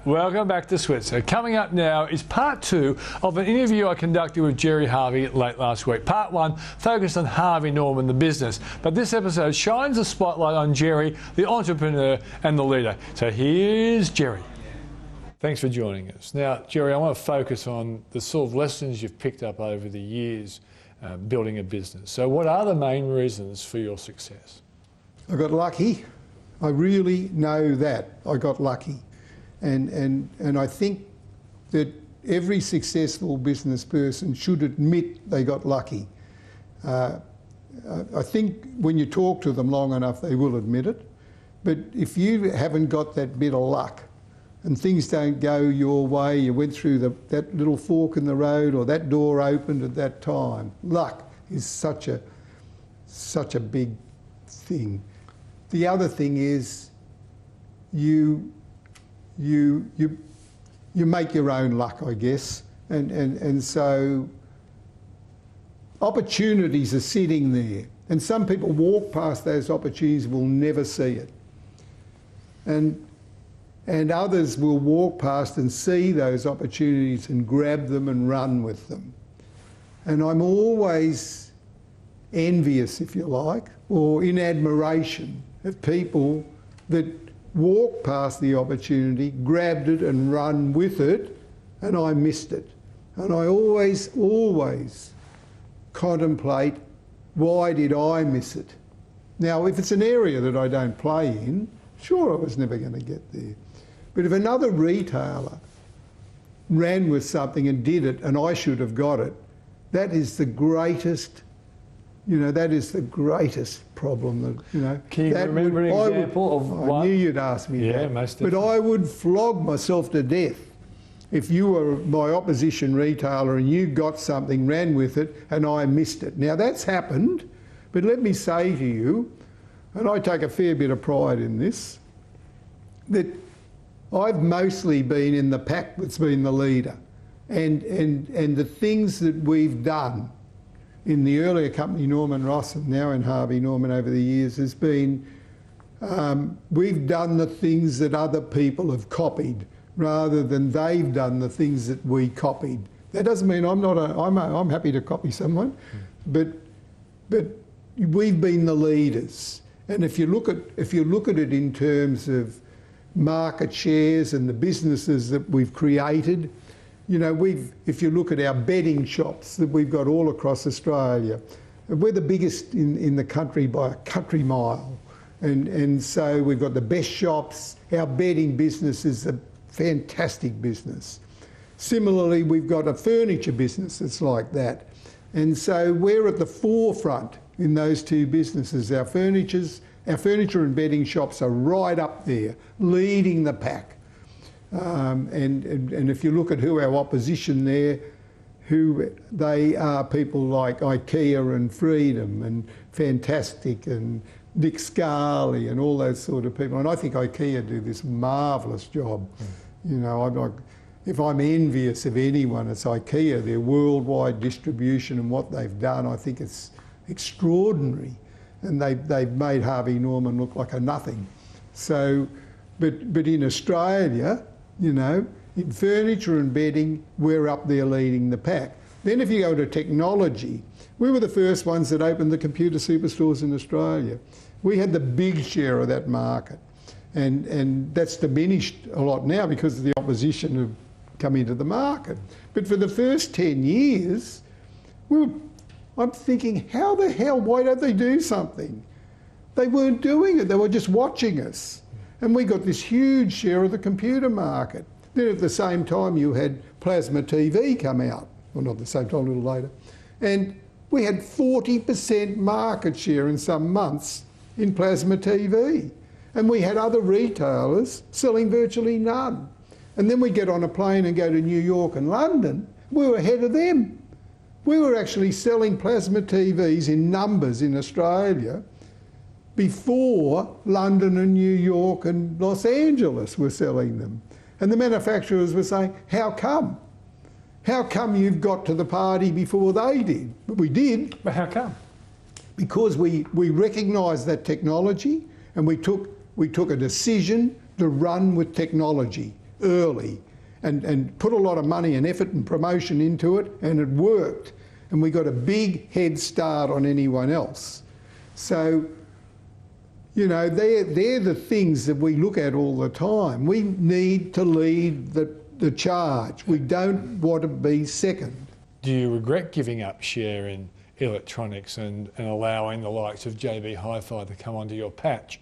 Welcome back to Switzer. Coming up now is part 2 of an interview I conducted with Gerry Harvey late last week. Part 1 focused on Harvey Norman, the business. But this episode shines a spotlight on Gerry, the entrepreneur and the leader. So here's Gerry. Thanks for joining us. Now, Gerry, I want to focus on the sort of lessons you've picked up over the years building a business. So what are the main reasons for your success? I got lucky. I really know that. I got lucky. And I think that every successful business person should admit they got lucky. I think when you talk to them long enough, they will admit it. But if you haven't got that bit of luck and things don't go your way, you went through that little fork in the road or that door opened at that time, luck is such a big thing. The other thing is you make your own luck, I guess, and so opportunities are sitting there, and some people walk past those opportunities, will never see it, and others will walk past and see those opportunities and grab them and run with them. And I'm always envious, if you like, or in admiration of people that walked past the opportunity, grabbed it and run with it, and I missed it. And I always contemplate, why did I miss it? Now, if it's an area that I don't play in, sure, I was never going to get there. But if another retailer ran with something and did it and I should have got it, that is the greatest, that is the greatest problem. Can you remember an example of one? I knew you'd ask me that. Most definitely. But I would flog myself to death if you were my opposition retailer and you got something, ran with it, and I missed it. Now, that's happened, but let me say to you, and I take a fair bit of pride in this, that I've mostly been in the pack that's been the leader. And the things that we've done in the earlier company, Norman Ross, and now in Harvey Norman over the years, has been, we've done the things that other people have copied rather than they've done the things that we copied. That doesn't mean I'm happy to copy someone, but we've been the leaders. And if you look at it in terms of market shares and the businesses that we've created, if you look at our bedding shops that we've got all across Australia, we're the biggest in the country by a country mile. And so we've got the best shops. Our bedding business is a fantastic business. Similarly, we've got a furniture business that's like that. And so we're at the forefront in those two businesses. Our furniture and bedding shops are right up there, leading the pack. And if you look at who our opposition there, who they are, people like IKEA and Freedom and Fantastic and Nick Scarley and all those sort of people. And I think IKEA do this marvellous job. If I'm envious of anyone, it's IKEA. Their worldwide distribution and what they've done, I think it's extraordinary. And they've made Harvey Norman look like a nothing. So, but in Australia, in furniture and bedding, we're up there leading the pack. Then if you go to technology, we were the first ones that opened the computer superstores in Australia. We had the big share of that market. And that's diminished a lot now because of the opposition who've come into the market. But for the first 10 years, I'm thinking, how the hell, why don't they do something? They weren't doing it, they were just watching us. And we got this huge share of the computer market. Then at the same time you had plasma TV come out. Well, not at the same time, a little later. And we had 40% market share in some months in plasma TV. And we had other retailers selling virtually none. And then we get on a plane and go to New York and London, we were ahead of them. We were actually selling plasma TVs in numbers in Australia before London and New York and Los Angeles were selling them. And the manufacturers were saying, how come? How come you've got to the party before they did? But we did. But how come? Because we recognised that technology and we took a decision to run with technology. early and put a lot of money and effort and promotion into it, and it worked. And we got a big head start on anyone else. So, you know, they're the things that we look at all the time. We need to lead the charge. We don't want to be second. Do you regret giving up share in electronics and allowing the likes of JB Hi-Fi to come onto your patch?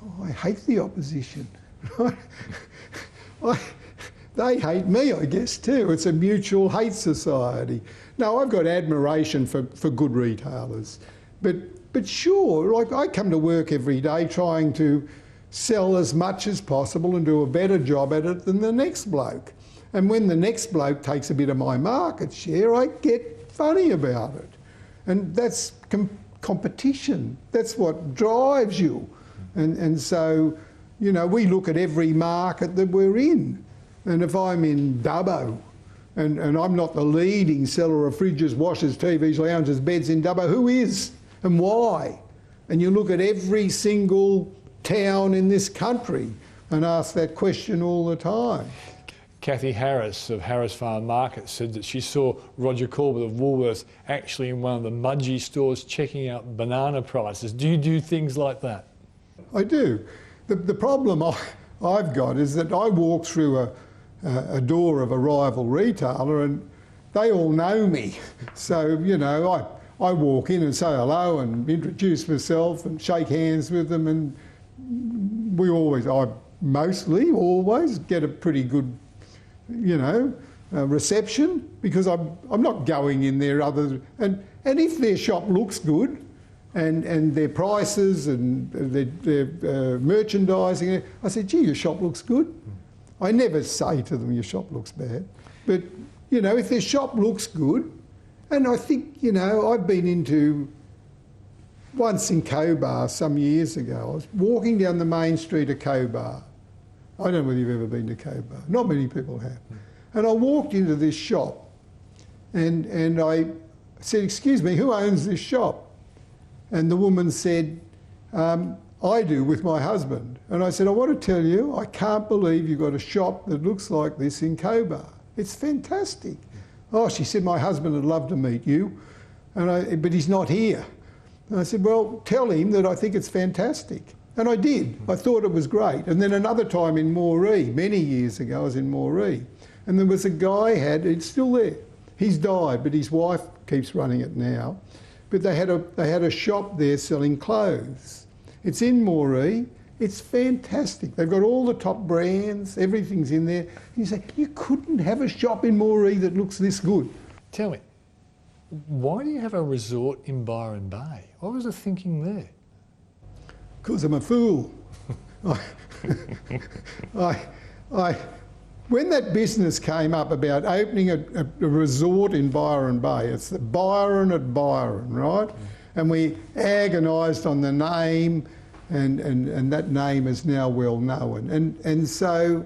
Oh, I hate the opposition. They hate me, I guess, too. It's a mutual hate society. No, I've got admiration for good retailers. But sure, like I come to work every day trying to sell as much as possible and do a better job at it than the next bloke. And when the next bloke takes a bit of my market share, I get funny about it. And that's competition. That's what drives you. And so, you know, we look at every market that we're in. And if I'm in Dubbo and I'm not the leading seller of fridges, washers, TVs, lounges, beds in Dubbo, who is and why? And you look at every single town in this country and ask that question all the time. Kathy Harris of Harris Farm Market said that she saw Roger Corbett of Woolworths actually in one of the Mudgee stores checking out banana prices. Do you do things like that? I do. The problem I've got is that I walk through a door of a rival retailer and they all know me. So, you know, I walk in and say hello and introduce myself and shake hands with them, and I mostly always get a pretty good, you know, reception, because I'm not going in there and if their shop looks good and their prices and their merchandising, I said, gee, your shop looks good. I never say to them, your shop looks bad. But, you know, if their shop looks good, and I think, you know, I've been into, once in Cobar some years ago, I was walking down the main street of Cobar. I don't know whether you've ever been to Cobar. Not many people have. And I walked into this shop and I said, excuse me, who owns this shop? And the woman said, I do, with my husband. And I said, I want to tell you, I can't believe you've got a shop that looks like this in Cobar. It's fantastic. Oh, she said, my husband would love to meet you, but he's not here. And I said, well, tell him that I think it's fantastic. And I did. I thought it was great. And then another time in Moree, many years ago, I was in Moree, and there was a guy it's still there. He's died, but his wife keeps running it now. But they had a shop there selling clothes. It's in Moree. It's fantastic. They've got all the top brands. Everything's in there. And you say, you couldn't have a shop in Moree that looks this good. Tell me, why do you have a resort in Byron Bay? What was the thinking there? Because I'm a fool. When that business came up about opening a resort in Byron Bay, it's the Byron at Byron, right? And we agonised on the name, and that name is now well known. And so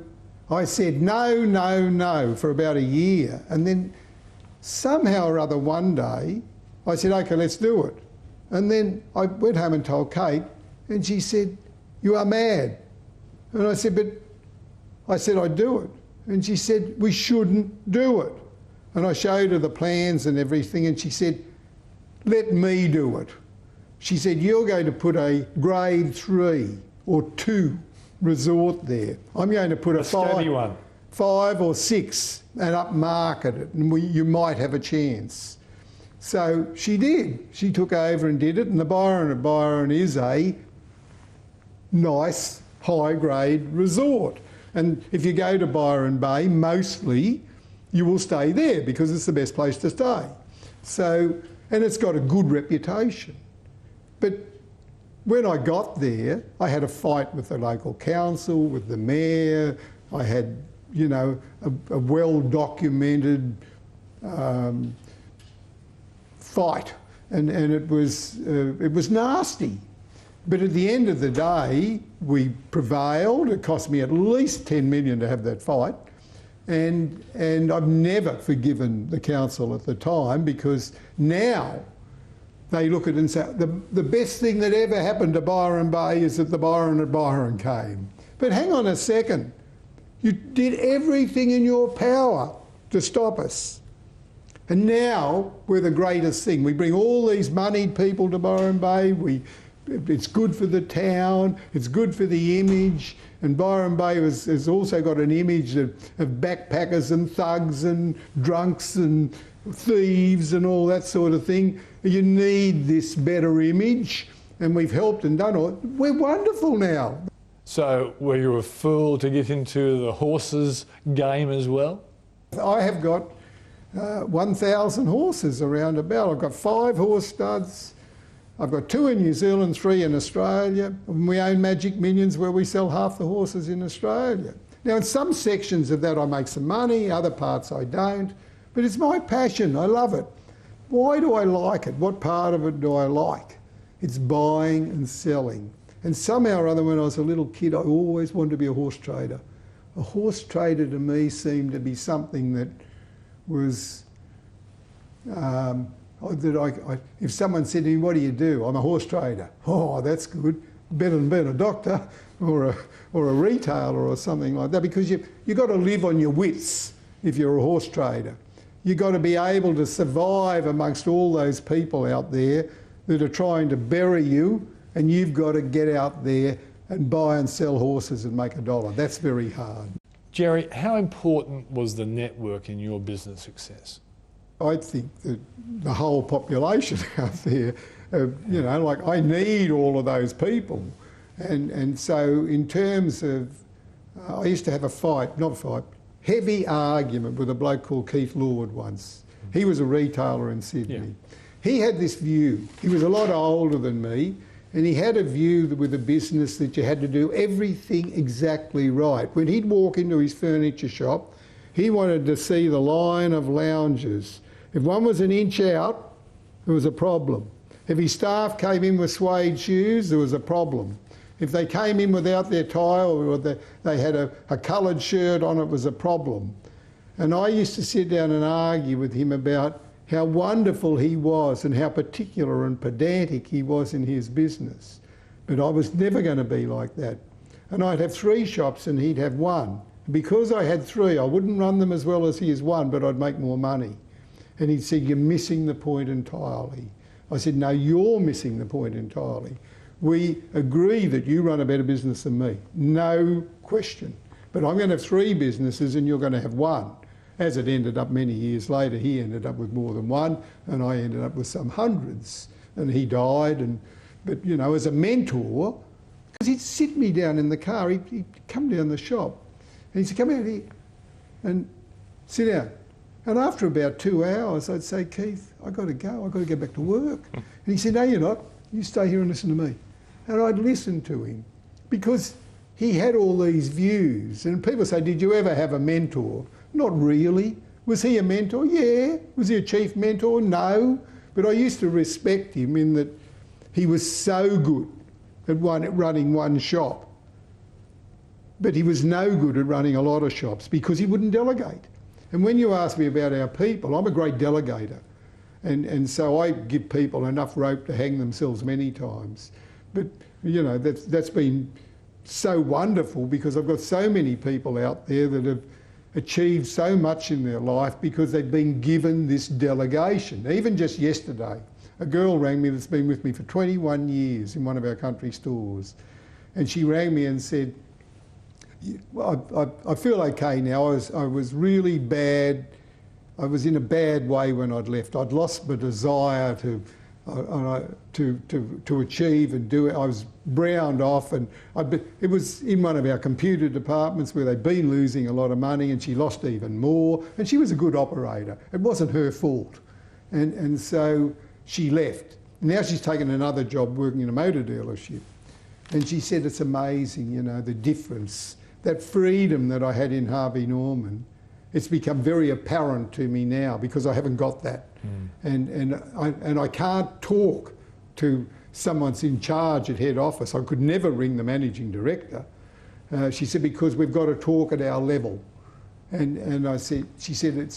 I said no for about a year. And then somehow or other one day, I said, OK, let's do it. And then I went home and told Kate, and she said, you are mad. And I said, I'd do it. And she said, we shouldn't do it. And I showed her the plans and everything, and she said, let me do it. She said, you're going to put a grade 3 or 2 resort there. I'm going to put a 5 or 6 and upmarket it, and you might have a chance. So she did. She took over and did it, and the Byron at Byron is a nice, high-grade resort. And if you go to Byron Bay, mostly you will stay there because it's the best place to stay. So, and it's got a good reputation. But when I got there, I had a fight with the local council, with the mayor. I had, you know, a well-documented fight, and it was nasty. But at the end of the day, we prevailed. It cost me at least $10 million to have that fight. And I've never forgiven the council at the time, because now they look at it and say, the best thing that ever happened to Byron Bay is that the Byron at Byron came. But hang on a second. You did everything in your power to stop us. And now we're the greatest thing. We bring all these moneyed people to Byron Bay. It's good for the town, it's good for the image. And Byron Bay has also got an image of backpackers and thugs and drunks and thieves and all that sort of thing. You need this better image, and we've helped and done all. We're wonderful now. So were you a fool to get into the horses game as well? I have got 1,000 horses around about. I've got 5 horse studs. I've got 2 in New Zealand, 3 in Australia. And we own Magic Millions, where we sell half the horses in Australia. Now, in some sections of that I make some money, other parts I don't. But it's my passion, I love it. Why do I like it? What part of it do I like? It's buying and selling. And somehow or other, when I was a little kid, I always wanted to be a horse trader. A horse trader to me seemed to be something that was, if someone said to me, what do you do? I'm a horse trader. Oh, that's good. Better than being a doctor or a retailer or something like that, because you've got to live on your wits if you're a horse trader. You've got to be able to survive amongst all those people out there that are trying to bury you, and you've got to get out there and buy and sell horses and make a dollar. That's very hard. Gerry, how important was the network in your business success? I think that the whole population out there, you know, like I need all of those people. And so in terms of, I used to have heavy argument with a bloke called Keith Lord once. He was a retailer in Sydney. Yeah. He had this view. He was a lot older than me, and he had a view with a business that you had to do everything exactly right. When he'd walk into his furniture shop, he wanted to see the line of lounges. If one was an inch out, there was a problem. If his staff came in with suede shoes, there was a problem. If they came in without their tie or they had a coloured shirt on, it was a problem. And I used to sit down and argue with him about how wonderful he was and how particular and pedantic he was in his business. But I was never going to be like that. And I'd have 3 shops and he'd have 1. Because I had 3, I wouldn't run them as well as he has 1, but I'd make more money. And he'd say, you're missing the point entirely. I said, no, you're missing the point entirely. We agree that you run a better business than me, no question. But I'm going to have 3 businesses and you're going to have 1. As it ended up many years later, he ended up with more than 1 and I ended up with some hundreds. And he died. But, you know, as a mentor, because he'd sit me down in the car, he'd come down the shop and he'd say, come out here and sit down. And after about 2 hours, I'd say, Keith, I've got to go back to work. And he said, no, you're not. You stay here and listen to me. And I'd listen to him because he had all these views. And people say, did you ever have a mentor? Not really. Was he a mentor? Yeah. Was he a chief mentor? No. But I used to respect him in that he was so good at running one shop. But he was no good at running a lot of shops because he wouldn't delegate. And when you ask me about our people, I'm a great delegator. And so I give people enough rope to hang themselves many times. But, you know, that's been so wonderful because I've got so many people out there that have achieved so much in their life because they've been given this delegation. Even just yesterday, a girl rang me that's been with me for 21 years in one of our country stores. And she rang me and said, well, I feel okay now. I was really bad. I was in a bad way when I'd left. I'd lost my desire to achieve and do it. I was browned off, and it was in one of our computer departments where they'd been losing a lot of money, and she lost even more. And she was a good operator. It wasn't her fault, and so she left. Now she's taken another job working in a motor dealership, and she said it's amazing, you know, the difference. That freedom that I had in Harvey Norman, it's become very apparent to me now because I haven't got that. And I can't talk to someone's in charge at head office. I could never ring the managing director. She said, because we've got to talk at our level. And I said, she said,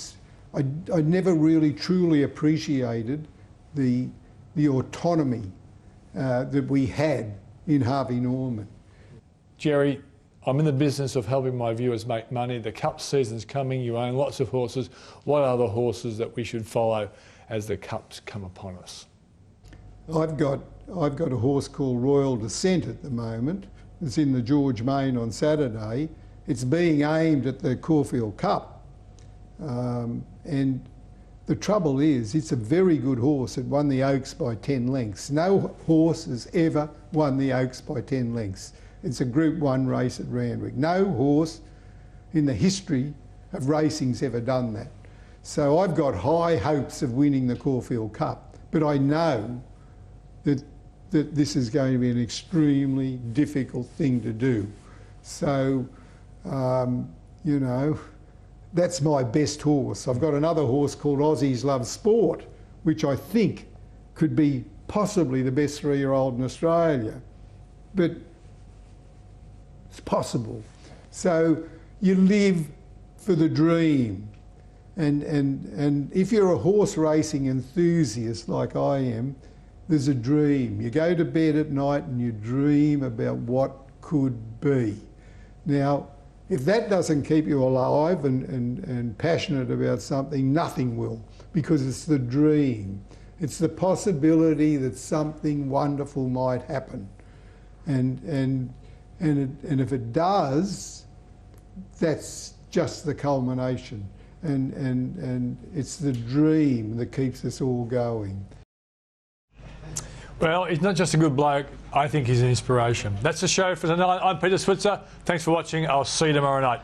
I never really truly appreciated the autonomy that we had in Harvey Norman. Gerry, I'm in the business of helping my viewers make money. The Cup season's coming. You own lots of horses. What are the horses that we should follow as the Cups come upon us? I've got a horse called Royal Descent at the moment. It's in the George Main on Saturday. It's being aimed at the Caulfield Cup. And the trouble is, it's a very good horse. It won the Oaks by 10 lengths. No horse has ever won the Oaks by 10 lengths. It's a Group 1 race at Randwick. No horse in the history of racing's ever done that. So I've got high hopes of winning the Caulfield Cup, but I know that this is going to be an extremely difficult thing to do. So, you know, that's my best horse. I've got another horse called Aussies Love Sport, which I think could be possibly the best 3-year-old in Australia. But it's possible. So you live for the dream. And if you're a horse racing enthusiast like I am, there's a dream. You go to bed at night and you dream about what could be. Now, if that doesn't keep you alive and passionate about something, nothing will, because it's the dream. It's the possibility that something wonderful might happen. And if it does, that's just the culmination. And it's the dream that keeps us all going. Well, he's not just a good bloke, I think he's an inspiration. That's the show for tonight. I'm Peter Switzer. Thanks for watching. I'll see you tomorrow night.